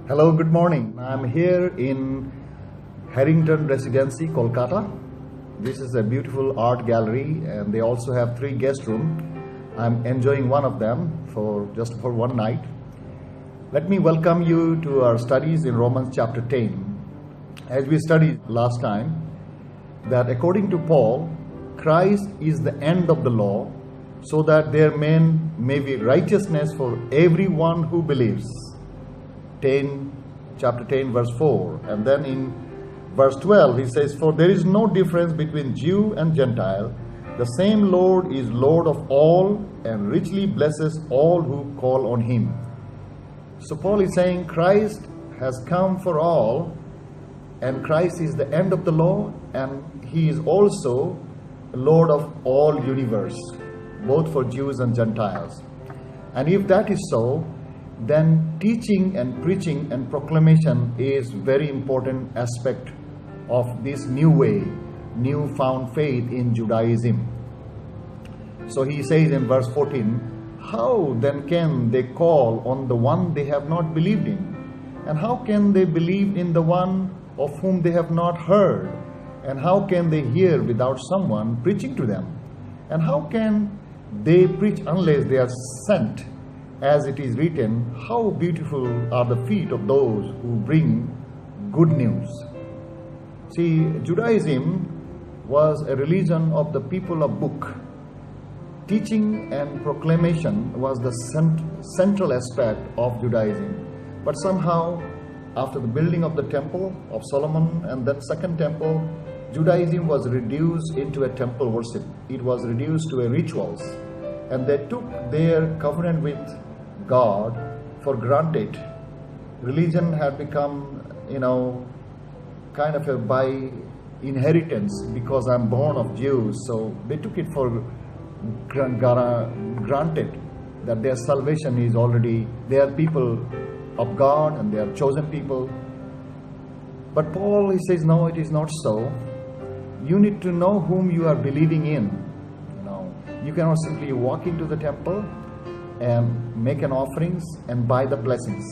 Hello, good morning. I'm here in Harrington Residency, Kolkata. This is a beautiful art gallery and they also have 3 guest rooms. I'm enjoying one of them for one night. Let me welcome you to our studies in Romans chapter 10. As we studied last time, that according to Paul, Christ is the end of the law, so that there may be righteousness for everyone who believes. Chapter 10, verse 4. And then in verse 12, he says, "For there is no difference between Jew and Gentile. The same Lord is Lord of all and richly blesses all who call on him." So Paul is saying Christ has come for all, and Christ is the end of the law, and he is also Lord of all universe, both for Jews and Gentiles. And if that is so, then teaching and preaching and proclamation is very important aspect of this new way, new found faith in Judaism. So he says in verse 14, "How then can they call on the one they have not believed in? And how can they believe in the one of whom they have not heard? And how can they hear without someone preaching to them? And how can they preach unless they are sent? As it is written, how beautiful are the feet of those who bring good news." See, Judaism was a religion of the people of book. Teaching and proclamation was the central aspect of Judaism. But somehow, after the building of the temple of Solomon and then second temple, Judaism was reduced into a temple worship. It was reduced to a rituals. And they took their covenant with God for granted. Religion had become, kind of a by inheritance, because I'm born of Jews. So they took it for granted that their salvation is already, they are people of God and they are chosen people. But Paul, he says, no, it is not so. You need to know whom you are believing in. You cannot simply walk into the temple and make an offerings and buy the blessings.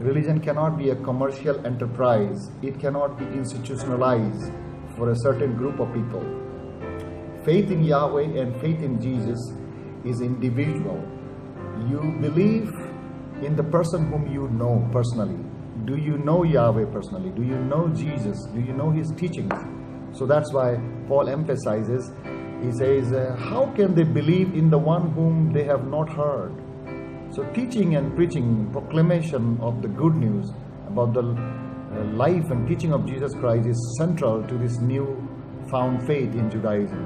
Religion cannot be a commercial enterprise. It cannot be institutionalized for a certain group of people. Faith in Yahweh and faith in Jesus is individual. You believe in the person whom you know personally. Do you know Yahweh personally? Do you know Jesus? Do you know his teachings? So that's why Paul emphasizes. He says, how can they believe in the one whom they have not heard? So teaching and preaching, proclamation of the good news about the life and teaching of Jesus Christ is central to this new found faith in Judaism.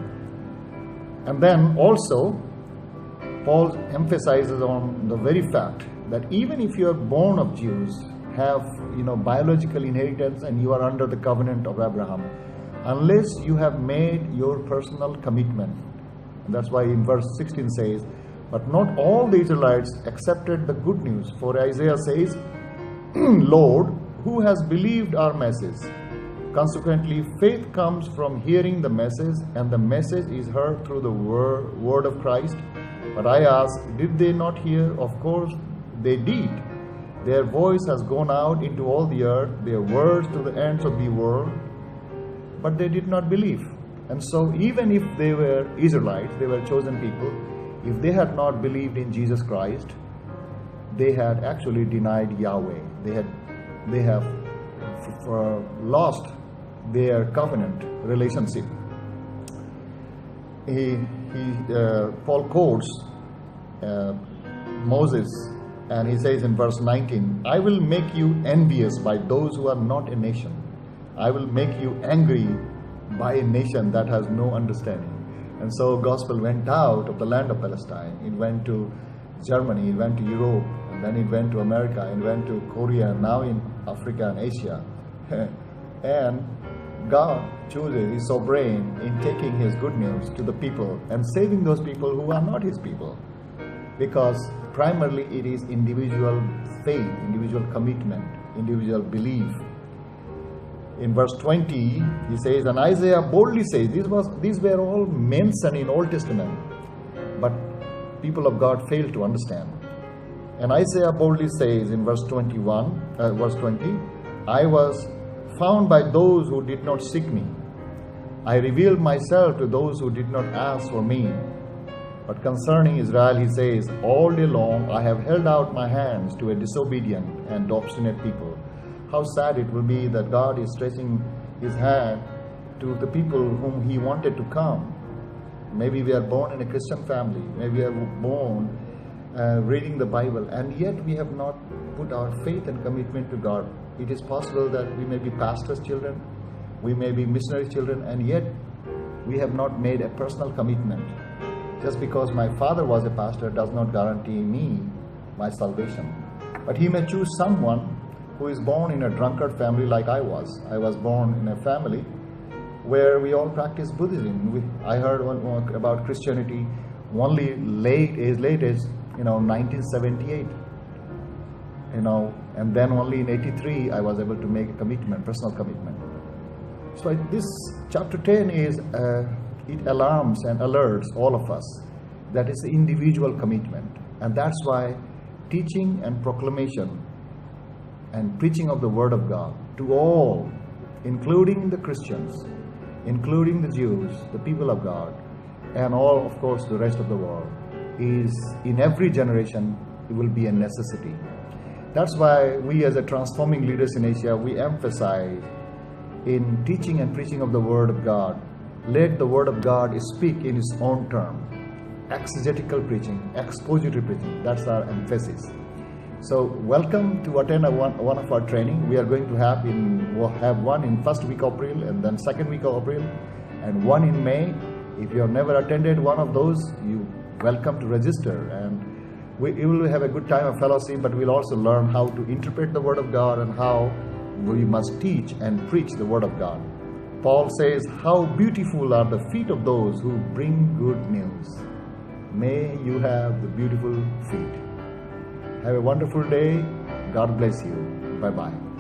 And then also, Paul emphasizes on the very fact that even if you are born of Jews, have biological inheritance, and you are under the covenant of Abraham, unless you have made your personal commitment. And that's why in verse 16 says, "But not all the Israelites accepted the good news. For Isaiah says, 'Lord, who has believed our message?' Consequently, faith comes from hearing the message, and the message is heard through the word of Christ. But I ask, did they not hear? Of course they did. Their voice has gone out into all the earth, their words to the ends of the world. But they did not believe." And so even if they were Israelites, they were chosen people, if they had not believed in Jesus Christ, they had actually denied Yahweh. They have lost their covenant relationship. Paul quotes Moses, and he says in verse 19, "I will make you envious by those who are not a nation. I will make you angry by a nation that has no understanding." And so gospel went out of the land of Palestine. It went to Germany, it went to Europe, and then it went to America, it went to Korea, and now in Africa and Asia. And God chooses, He's sovereign in taking His good news to the people and saving those people who are not His people. Because primarily it is individual faith, individual commitment, individual belief. In verse 20, he says, and Isaiah boldly says, these were all mentioned in Old Testament, but people of God failed to understand. And Isaiah boldly says in verse 20, I was found by those who did not seek me. I revealed myself to those who did not ask for me. But concerning Israel, he says, all day long I have held out my hands to a disobedient and obstinate people. How sad it will be that God is stretching his hand to the people whom he wanted to come. Maybe we are born in a Christian family. Maybe we are born reading the Bible, and yet we have not put our faith and commitment to God. It is possible that we may be pastors' children, we may be missionary children, and yet we have not made a personal commitment. Just because my father was a pastor does not guarantee me my salvation. But he may choose someone who is born in a drunkard family like I was. I was born in a family where we all practice Buddhism. I heard about Christianity only as late as 1978. And then only in 83 I was able to make a commitment, personal commitment. So this chapter 10 is it alarms and alerts all of us that it's an individual commitment, and that's why teaching and proclamation and preaching of the Word of God to all, including the Christians, including the Jews, the people of God, and all, of course, the rest of the world, is in every generation, it will be a necessity. That's why we as a transforming leaders in Asia, we emphasize in teaching and preaching of the Word of God. Let the Word of God speak in its own term. Exegetical preaching, expository preaching, that's our emphasis. So welcome to attend one of our training. We are going to have one in first week of April, and then second week of April, and one in May. If you have never attended one of those, you welcome to register, and we will have a good time of fellowship, but we'll also learn how to interpret the Word of God and how we must teach and preach the Word of God. Paul says, how beautiful are the feet of those who bring good news. May you have the beautiful feet. Have a wonderful day. God bless you. Bye-bye.